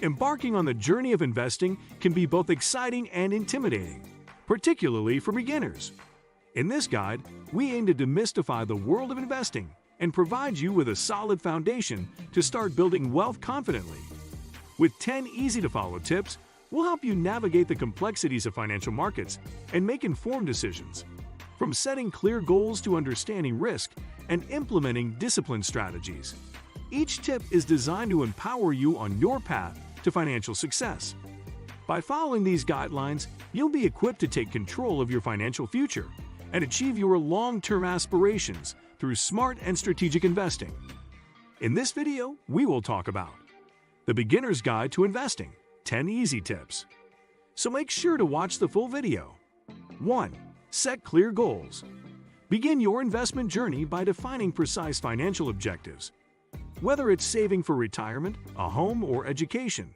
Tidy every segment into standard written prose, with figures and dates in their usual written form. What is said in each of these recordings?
Embarking on the journey of investing can be both exciting and intimidating, particularly for beginners. In this guide, we aim to demystify the world of investing and provide you with a solid foundation to start building wealth confidently. With 10 easy-to-follow tips, we'll help you navigate the complexities of financial markets and make informed decisions. From setting clear goals to understanding risk and implementing disciplined strategies, each tip is designed to empower you on your path to financial success. By following these guidelines, you'll be equipped to take control of your financial future and achieve your long-term aspirations through smart and strategic investing. In this video, we will talk about the Beginner's Guide to Investing, 10 Easy Tips. So make sure to watch the full video. 1. Set clear goals. Begin your investment journey by defining precise financial objectives. Whether it's saving for retirement, a home, or education,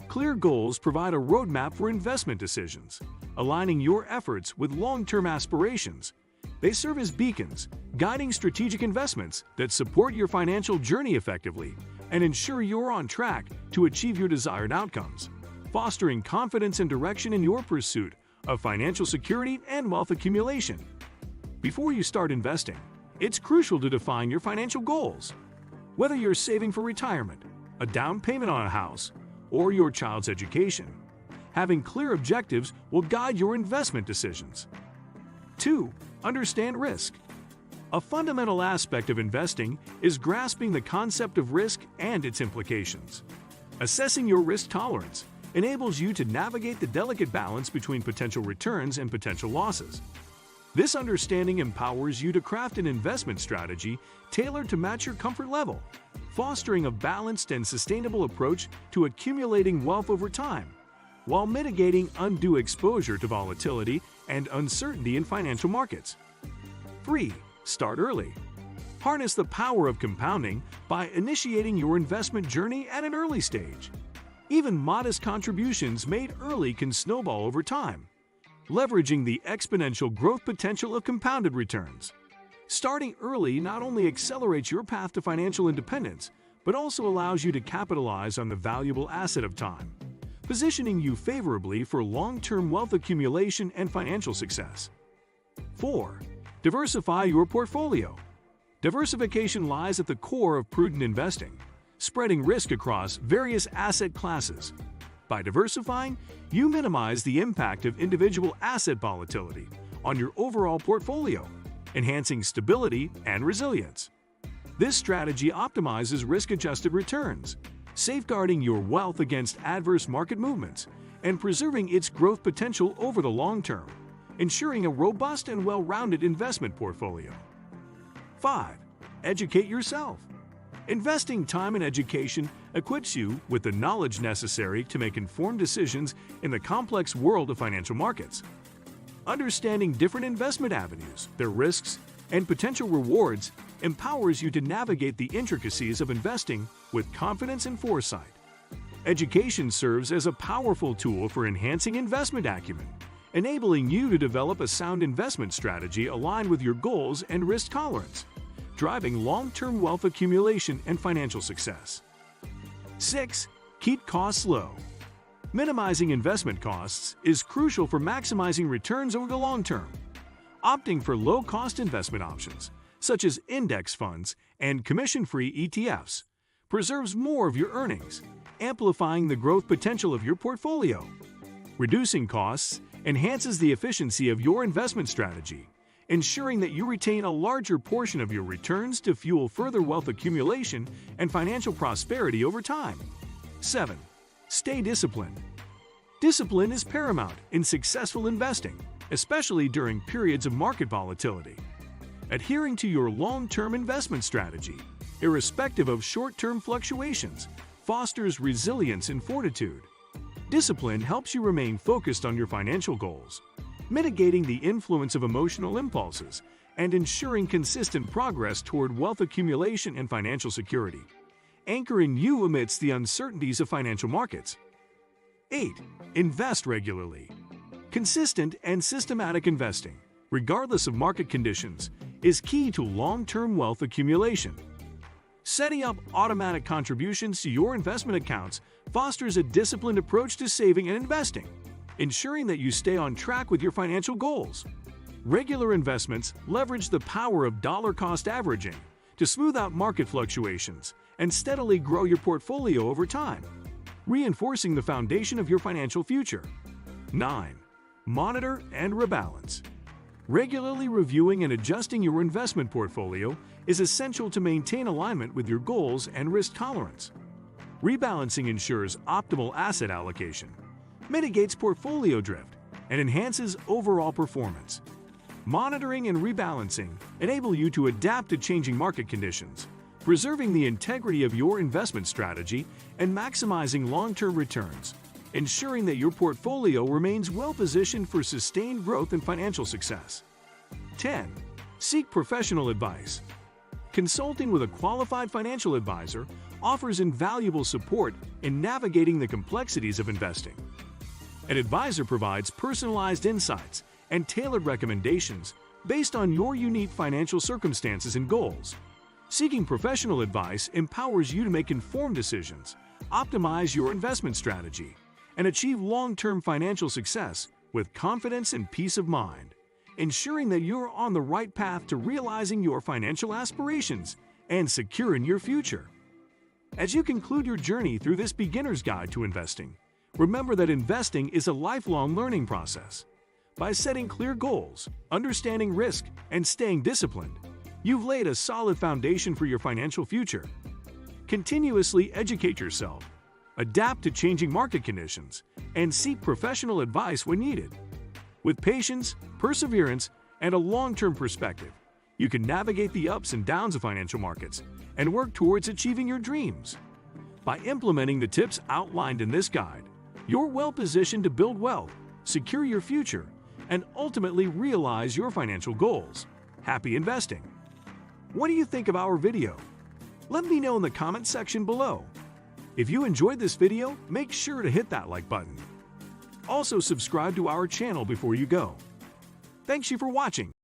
clear goals provide a roadmap for investment decisions, aligning your efforts with long-term aspirations. They serve as beacons, guiding strategic investments that support your financial journey effectively and ensure you're on track to achieve your desired outcomes, fostering confidence and direction in your pursuit of financial security and wealth accumulation. Before you start investing, it's crucial to define your financial goals. Whether you're saving for retirement, a down payment on a house, or your child's education, having clear objectives will guide your investment decisions. 2. Understand risk. A fundamental aspect of investing is grasping the concept of risk and its implications. Assessing your risk tolerance enables you to navigate the delicate balance between potential returns and potential losses. This understanding empowers you to craft an investment strategy tailored to match your comfort level, fostering a balanced and sustainable approach to accumulating wealth over time, while mitigating undue exposure to volatility and uncertainty in financial markets. 3. Start early. Harness the power of compounding by initiating your investment journey at an early stage. Even modest contributions made early can snowball over time, leveraging the exponential growth potential of compounded returns. Starting early not only accelerates your path to financial independence, but also allows you to capitalize on the valuable asset of time, positioning you favorably for long-term wealth accumulation and financial success. 4. Diversify your portfolio. Diversification lies at the core of prudent investing, spreading risk across various asset classes. By diversifying, you minimize the impact of individual asset volatility on your overall portfolio, enhancing stability and resilience. This strategy optimizes risk-adjusted returns, safeguarding your wealth against adverse market movements and preserving its growth potential over the long term, ensuring a robust and well-rounded investment portfolio. 5. Educate yourself. Investing time in education equips you with the knowledge necessary to make informed decisions in the complex world of financial markets. Understanding different investment avenues, their risks, and potential rewards empowers you to navigate the intricacies of investing with confidence and foresight. Education serves as a powerful tool for enhancing investment acumen, enabling you to develop a sound investment strategy aligned with your goals and risk tolerance, driving long-term wealth accumulation and financial success. 6. Keep costs low. Minimizing investment costs is crucial for maximizing returns over the long term. Opting for low-cost investment options, such as index funds and commission-free ETFs, preserves more of your earnings, amplifying the growth potential of your portfolio. Reducing costs enhances the efficiency of your investment strategy, ensuring that you retain a larger portion of your returns to fuel further wealth accumulation and financial prosperity over time. 7. Stay disciplined. Discipline is paramount in successful investing, especially during periods of market volatility. Adhering to your long-term investment strategy, irrespective of short-term fluctuations, fosters resilience and fortitude. Discipline helps you remain focused on your financial goals, mitigating the influence of emotional impulses and ensuring consistent progress toward wealth accumulation and financial security, anchoring you amidst the uncertainties of financial markets. 8. Invest regularly. Consistent and systematic investing, regardless of market conditions, is key to long-term wealth accumulation. Setting up automatic contributions to your investment accounts fosters a disciplined approach to saving and investing, ensuring that you stay on track with your financial goals. Regular investments leverage the power of dollar-cost averaging to smooth out market fluctuations and steadily grow your portfolio over time, reinforcing the foundation of your financial future. 9. Monitor and rebalance. Regularly reviewing and adjusting your investment portfolio is essential to maintain alignment with your goals and risk tolerance. Rebalancing ensures optimal asset allocation, mitigates portfolio drift, and enhances overall performance. Monitoring and rebalancing enable you to adapt to changing market conditions, preserving the integrity of your investment strategy and maximizing long-term returns, ensuring that your portfolio remains well-positioned for sustained growth and financial success. 10. Seek professional advice. Consulting with a qualified financial advisor offers invaluable support in navigating the complexities of investing. An advisor provides personalized insights and tailored recommendations based on your unique financial circumstances and goals. Seeking professional advice empowers you to make informed decisions, optimize your investment strategy, and achieve long-term financial success with confidence and peace of mind, ensuring that you're on the right path to realizing your financial aspirations and securing your future. As you conclude your journey through this beginner's guide to investing, remember that investing is a lifelong learning process. By setting clear goals, understanding risk, and staying disciplined, you've laid a solid foundation for your financial future. Continuously educate yourself, adapt to changing market conditions, and seek professional advice when needed. With patience, perseverance, and a long-term perspective, you can navigate the ups and downs of financial markets and work towards achieving your dreams. By implementing the tips outlined in this guide, you're well-positioned to build wealth, secure your future, and ultimately realize your financial goals. Happy investing! What do you think of our video? Let me know in the comment section below. If you enjoyed this video, make sure to hit that like button. Also subscribe to our channel before you go. Thanks you for watching.